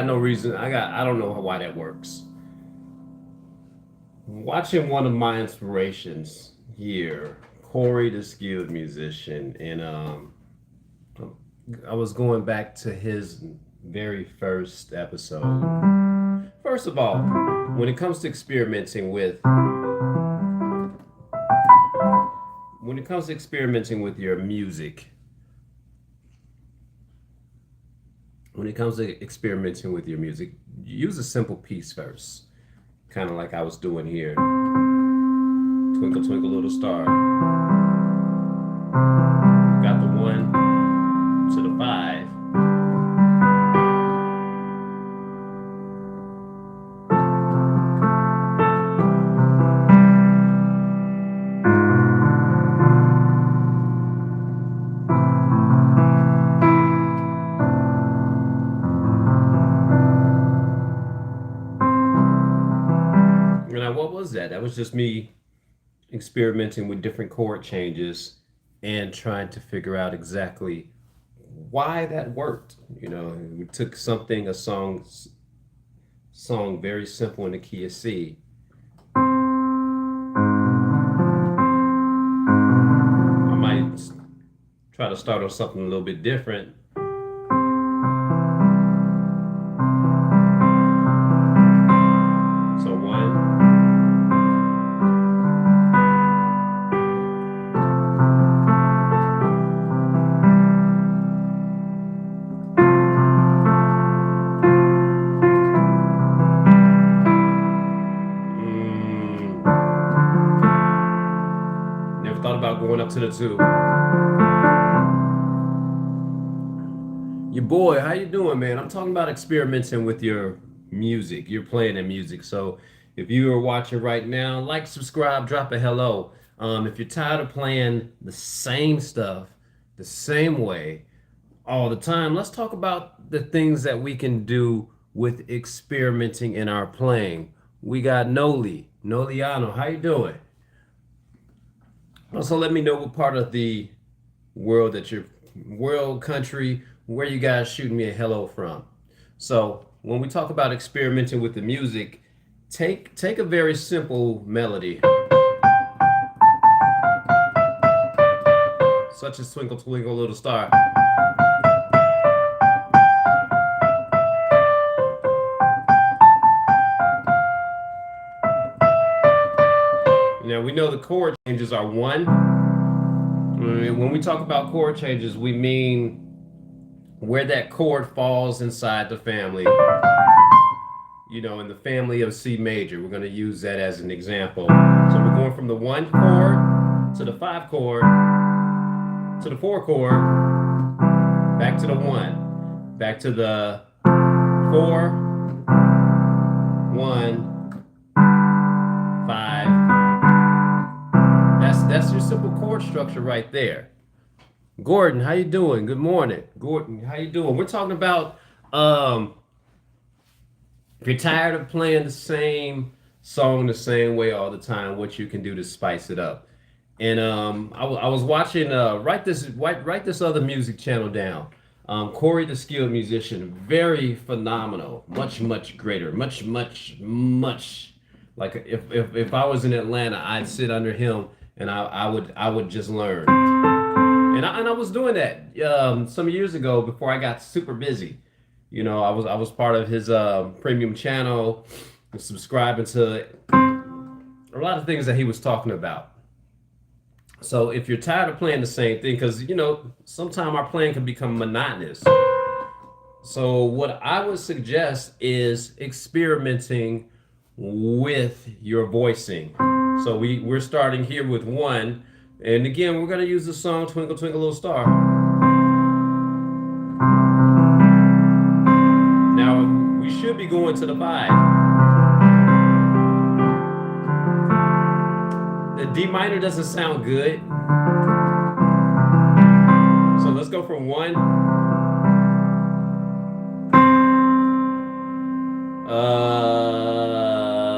got no reason. I don't know why that works. Watching one of my inspirations here, Corey the Skilled Musician, and I was going back to his very first episode. First of all, when it comes to experimenting with your music, use a simple piece first, kind of like I was doing here. Twinkle, twinkle, little star. Got the 1 to the 5. Now, what was that? That was just me experimenting with different chord changes and trying to figure out exactly why that worked. We took a song very simple in the key of C. I might try to start on something a little bit different. So 1. Thought about going up to the 2. Your boy, how you doing, man? I'm talking about experimenting with your music. You're playing the music. So if you are watching right now, like, subscribe, drop a hello. If you're tired of playing the same stuff the same way all the time, let's talk about the things that we can do with experimenting in our playing. We got Noliano. How you doing? Also, let me know what part of the world country, where you guys shooting me a hello from. So when we talk about experimenting with the music, take a very simple melody, such as Twinkle Twinkle Little Star. Now, we know the chord changes are 1. When we talk about chord changes, we mean where that chord falls inside the family. In the family of C major. We're going to use that as an example. So we're going from the 1 chord to the 5 chord to the 4 chord, back to the 1, back to the 4, 1, 5. That's your simple chord structure right there. Gordon, how you doing? Good morning. Gordon, how you doing? We're talking about if you're tired of playing the same song the same way all the time, what you can do to spice it up. And I was watching write this other music channel down. Corey the Skilled Musician, very phenomenal, much greater, much like if I was in Atlanta, I'd sit under him and I would just learn. And I was doing that some years ago before I got super busy. I was part of his premium channel, subscribing to a lot of things that he was talking about. So if you're tired of playing the same thing, because sometimes our playing can become monotonous. So what I would suggest is experimenting with your voicing. So we're starting here with 1, and again we're going to use the song Twinkle Twinkle Little Star. Now we should be going to the 5. The D minor doesn't sound good, so let's go from 1.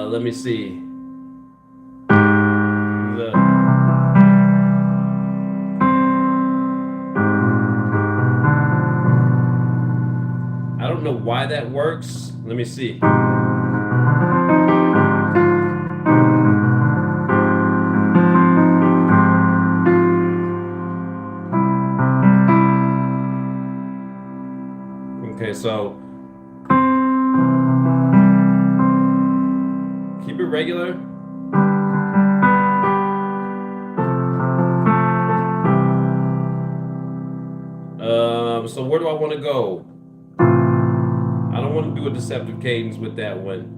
Let me see. I don't know why that works. Let me see. Okay, so keep it regular. So where do I want to go? I don't want to do a deceptive cadence with that one.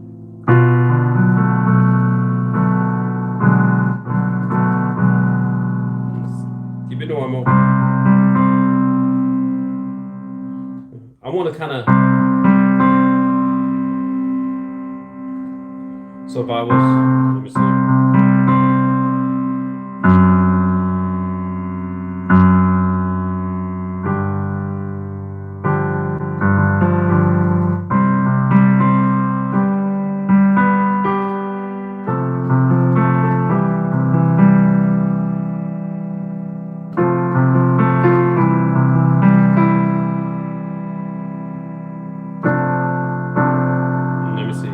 Keep it normal. I want to kind of. So if I was, let me see. Let me see.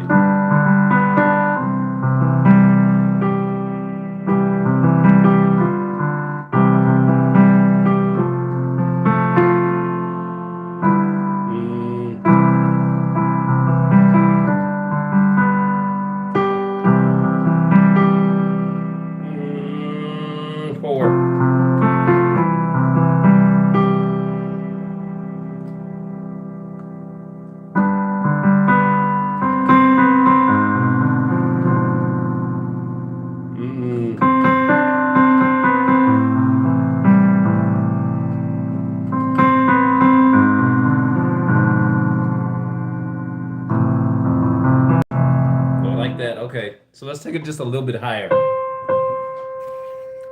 Four. That. Okay, so let's take it just a little bit higher.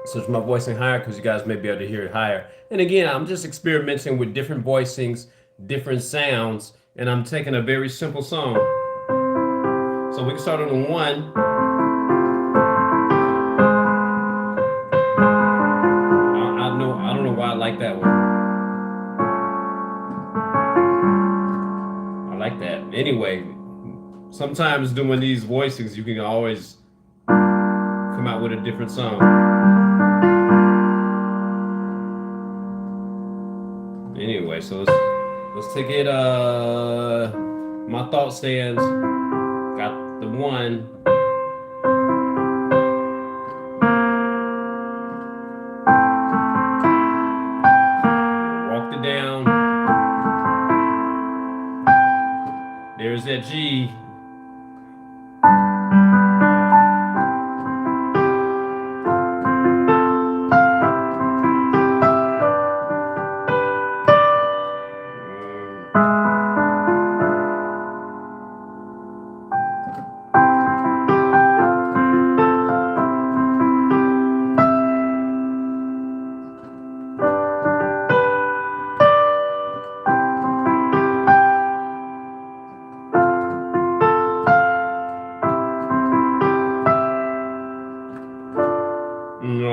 Switch my voicing higher because you guys may be able to hear it higher. And again, I'm just experimenting with different voicings, different sounds, and I'm taking a very simple song. So we can start on the 1. I don't know why I like that one. I like that. Anyway, sometimes doing these voicings, you can always come out with a different song. Anyway, so let's take it. My thought stands. Got the 1. Walked it down. There's that G.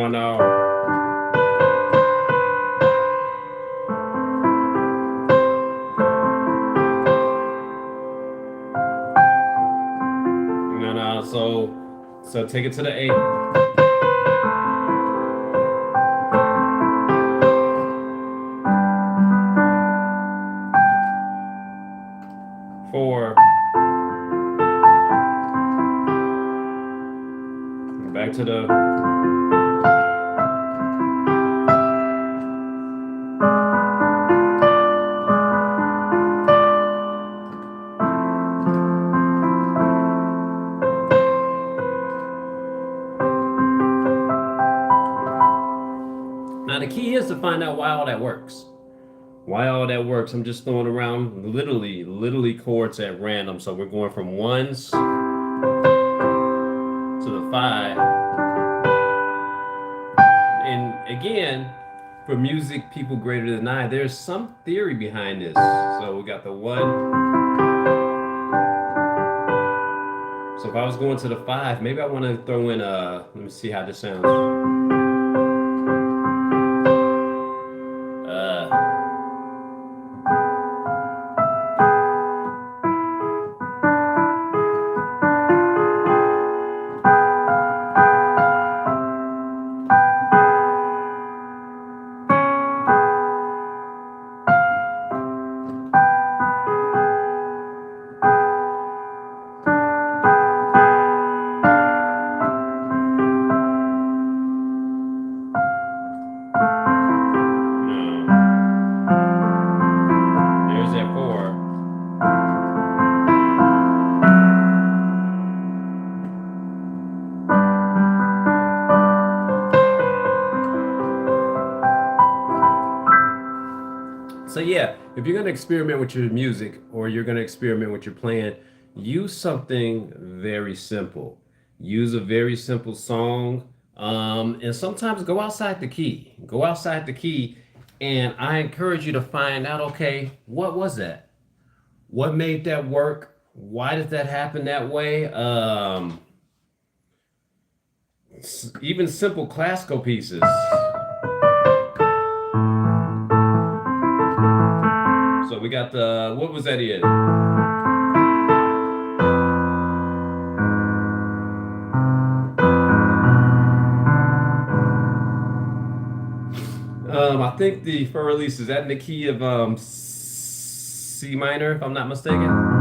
No. So take it to the 8. Four. Back to the. Now the key is to find out why all that works. Why all that works. I'm just throwing around literally chords at random. So we're going from 1s to the 5. And again, for music people greater than I, there's some theory behind this. So we got the 1. So if I was going to the 5, maybe I want to throw in let me see how this sounds. So yeah, if you're gonna experiment with your music or you're gonna experiment with your playing, use something very simple. Use a very simple song, and sometimes go outside the key. Go outside the key, and I encourage you to find out. Okay, what was that? What made that work? Why did that happen that way? Even simple classical pieces. So we got the what was that in? I think the for release is that in the key of C minor, if I'm not mistaken.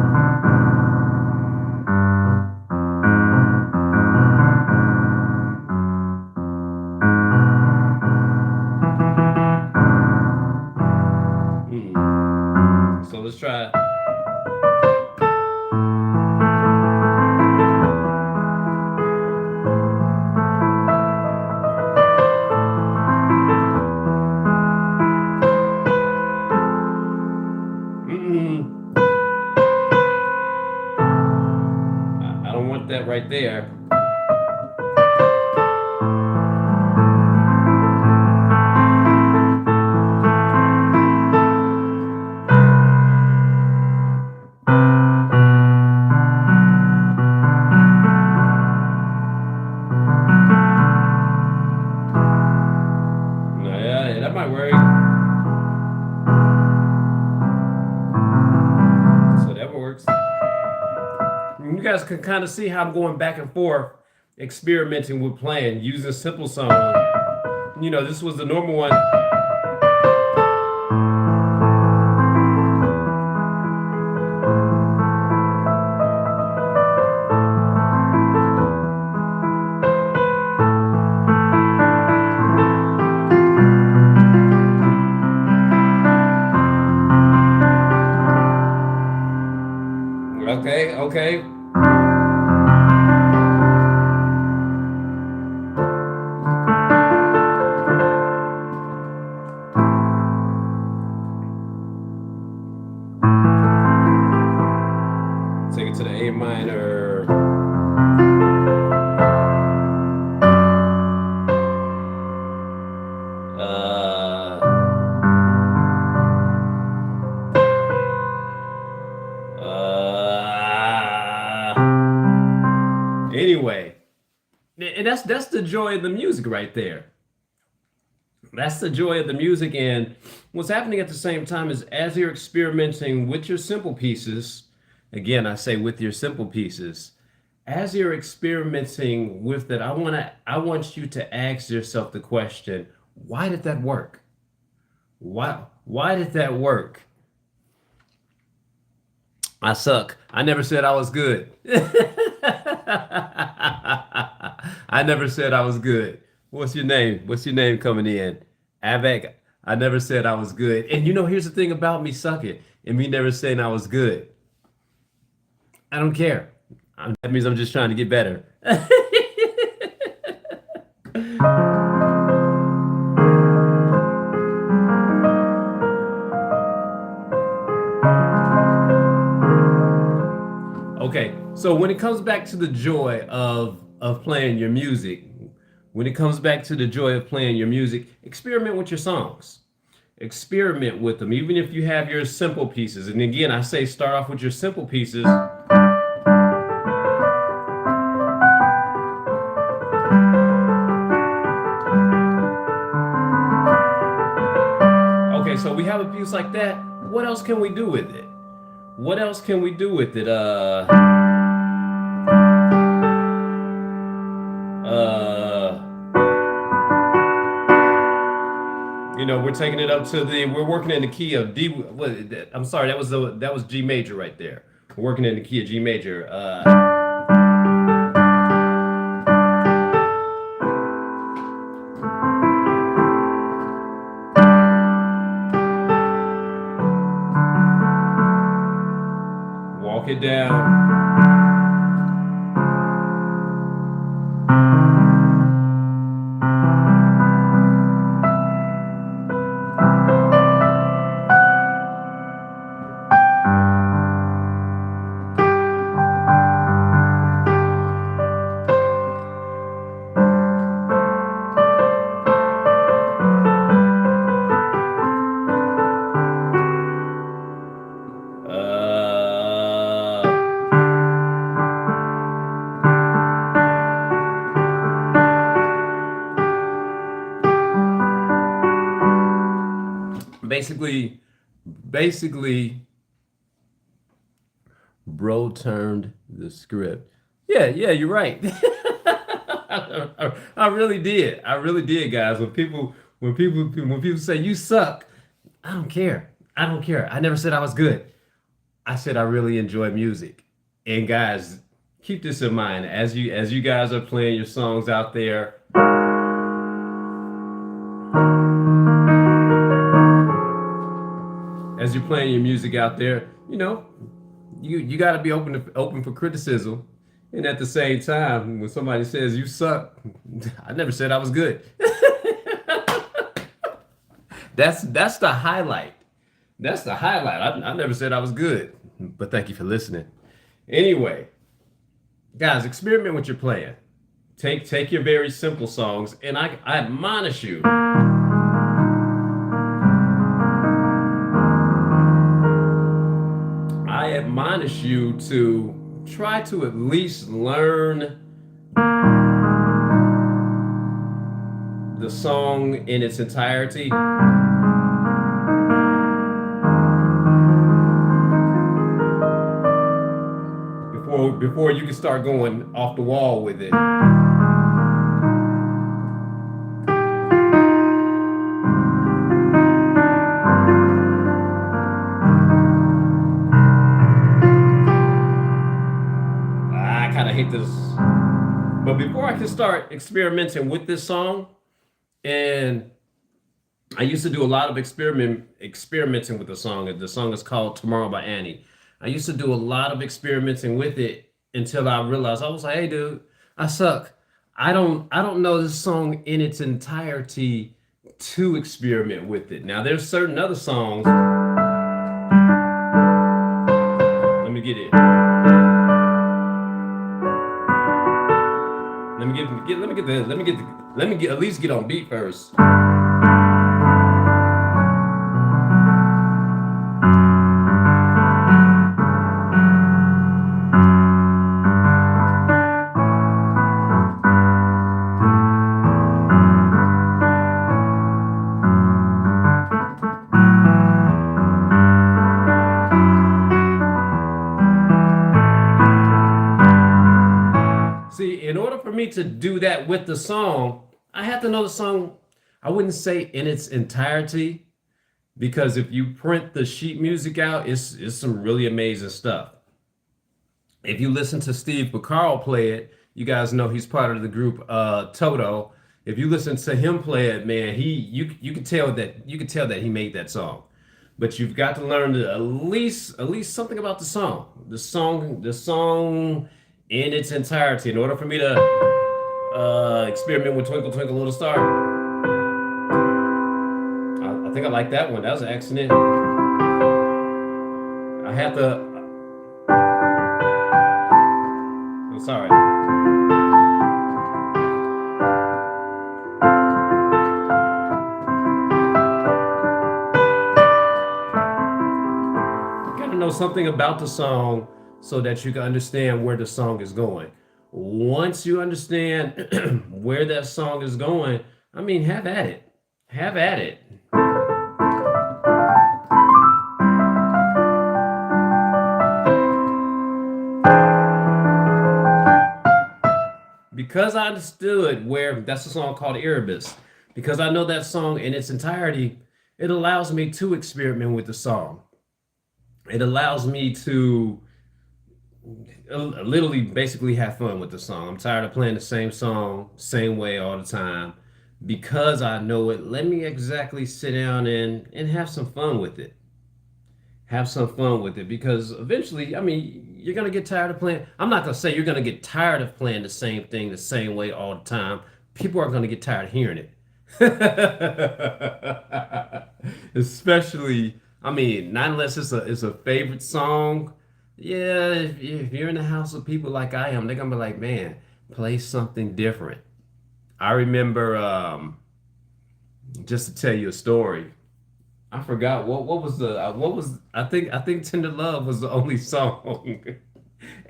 So let's try. Mm-mm. I don't want that right there. Yeah, that might work. So that works. You guys can kind of see how I'm going back and forth, experimenting with playing, using simple song. You know, this was the normal one. Okay, okay. Take it to the A minor. Anyway, and that's the joy of the music right there. That's the joy of the music. And what's happening at the same time is as you're experimenting with your simple pieces, again, I say with your simple pieces, as you're experimenting with it, I want you to ask yourself the question, why did that work? Why did that work? I suck. I never said I was good. I never said I was good. What's your name? What's your name coming in? Avec. I never said I was good. And you know, here's the thing about me sucking and me never saying I was good. I don't care. That means I'm just trying to get better. Okay, so when it comes back to the joy of playing your music, when it comes back to the joy of playing your music, experiment with your songs. Experiment with them, even if you have your simple pieces. And again, I say start off with your simple pieces. Okay, so we have a piece like that. What else can we do with it? What else can we do with it? You know, we're taking it up to we're working in the key of D. I'm sorry, that was G major right there. We're working in the key of G major. Walk it down. basically, bro turned the script. Yeah, yeah, you're right. I really did. I really did, guys. When people say you suck, I don't care. I don't care. I never said I was good. I said I really enjoy music. And guys, keep this in mind as you guys are playing your songs out there. As you're playing your music out there, you got to be open for criticism. And at the same time, when somebody says you suck, I never said I was good. That's the highlight. That's the highlight. I never said I was good. But thank you for listening. Anyway, guys, experiment with your playing. Take your very simple songs, and I admonish you. I admonish you to try to at least learn the song in its entirety. Before you can start going off the wall with it. I kind of hate this. But before I can start experimenting with this song, and I used to do a lot of experimenting with the song. The song is called Tomorrow by Annie. I used to do a lot of experimenting with it until I realized I was like, hey dude, I suck. I don't know this song in its entirety to experiment with it. Now there's certain other songs. Let me get it. Let me at least get on beat first. See, in order for me to do that with the song, I have to know the song. I wouldn't say in its entirety, because if you print the sheet music out, it's some really amazing stuff. If you listen to Steve Porcaro play it, you guys know he's part of the group Toto. If you listen to him play it, man, you can tell that he made that song. But you've got to learn at least something about the song. The song in its entirety. In order for me to experiment with Twinkle Twinkle Little Star, I think I like that one. That was an accident. I have to. I'm sorry. You gotta know something about the song so that you can understand where the song is going. Once you understand where that song is going, I mean, have at it. Have at it. Because I understood where, that's a song called Erebus. Because I know that song in its entirety, it allows me to experiment with the song. It allows me to literally basically have fun with the song. I'm tired of playing the same song, same way all the time. Because I know it, let me exactly sit down and have some fun with it. Have some fun with it, because eventually, I mean, you're going to get tired of playing. I'm not going to say you're going to get tired of playing the same thing the same way all the time. People are going to get tired of hearing it. Especially, I mean, not unless it's a favorite song. Yeah, if you're in the house with people like I am, they're gonna be like, man, play something different. I remember, just to tell you a story. I forgot what was I think Tender Love was the only song,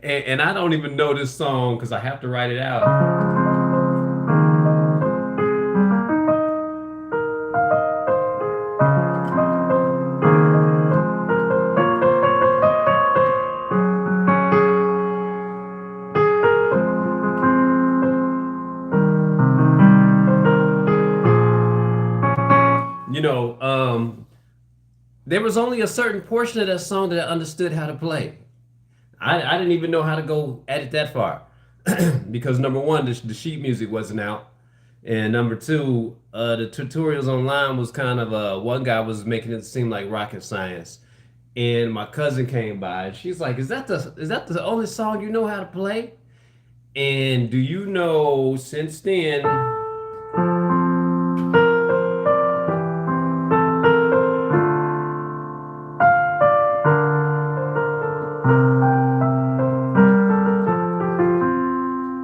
and I don't even know this song because I have to write it out. There was only a certain portion of that song that I understood how to play. I didn't even know how to go at it that far because number one, the sheet music wasn't out, and number two, the tutorials online was kind of one guy was making it seem like rocket science, and my cousin came by and she's like, "Is that the only song you know how to play?" And do you know since then?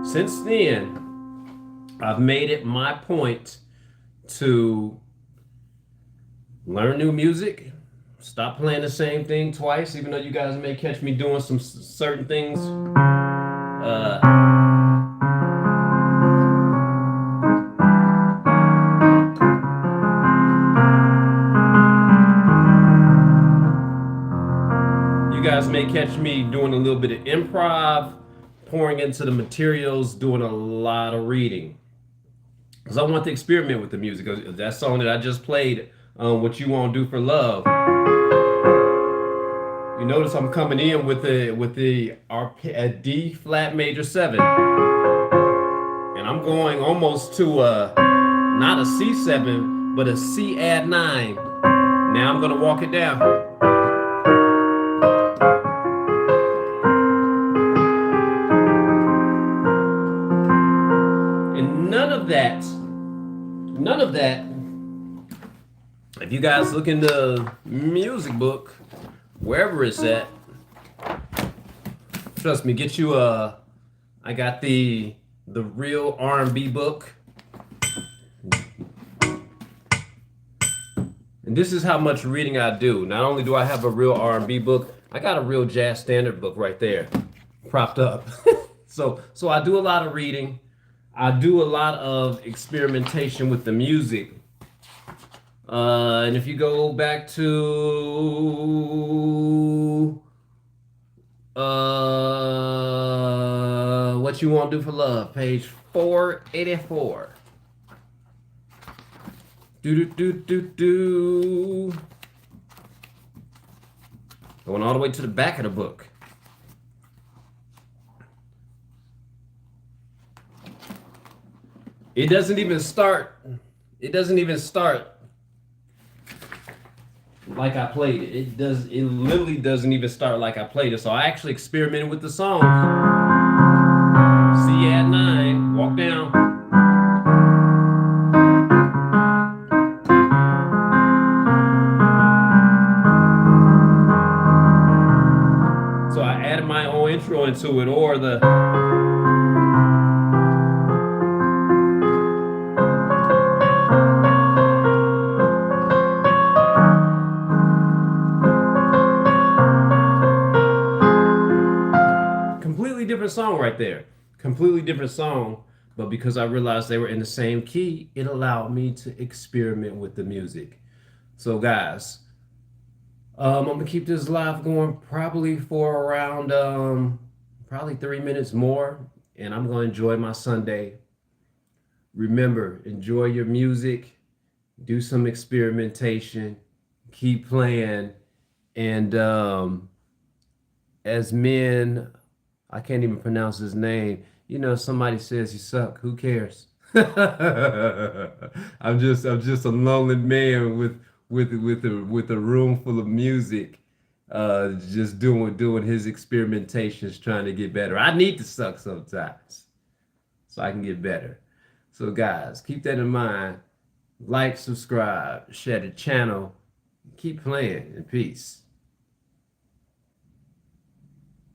Since then, I've made it my point to learn new music, stop playing the same thing twice, even though you guys may catch me doing some certain things. You guys may catch me doing a little bit of improv, pouring into the materials, doing a lot of reading. Because I want to experiment with the music. That song that I just played, "What You Won't Do for Love." You notice I'm coming in with a D flat major 7, and I'm going almost to not a C7, but a C add 9. Now I'm gonna walk it down. And none of that. If you guys look in the music book, wherever it's at, trust me, get you I got the real R&B book. And this is how much reading I do. Not only do I have a real R&B book, I got a real jazz standard book right there, propped up. So I do a lot of reading. I do a lot of experimentation with the music. And if you go back to What You Won't Do for Love, page 484. Going all the way to the back of the book. It doesn't even start like I played it. It literally doesn't even start like I played it. So I actually experimented with the song. C add 9, walk down. So I added my own intro into it, or the different song right there. Completely different song, but because I realized they were in the same key, it allowed me to experiment with the music. So guys, I'm gonna keep this live going probably for around probably 3 minutes more, and I'm gonna enjoy my Sunday. Remember, enjoy your music, do some experimentation, keep playing, and as men, I can't even pronounce his name. You know, somebody says you suck. Who cares? I'm just a lonely man with a room full of music, just doing his experimentations, trying to get better. I need to suck sometimes, so I can get better. So guys, keep that in mind. Like, subscribe, share the channel. Keep playing in peace.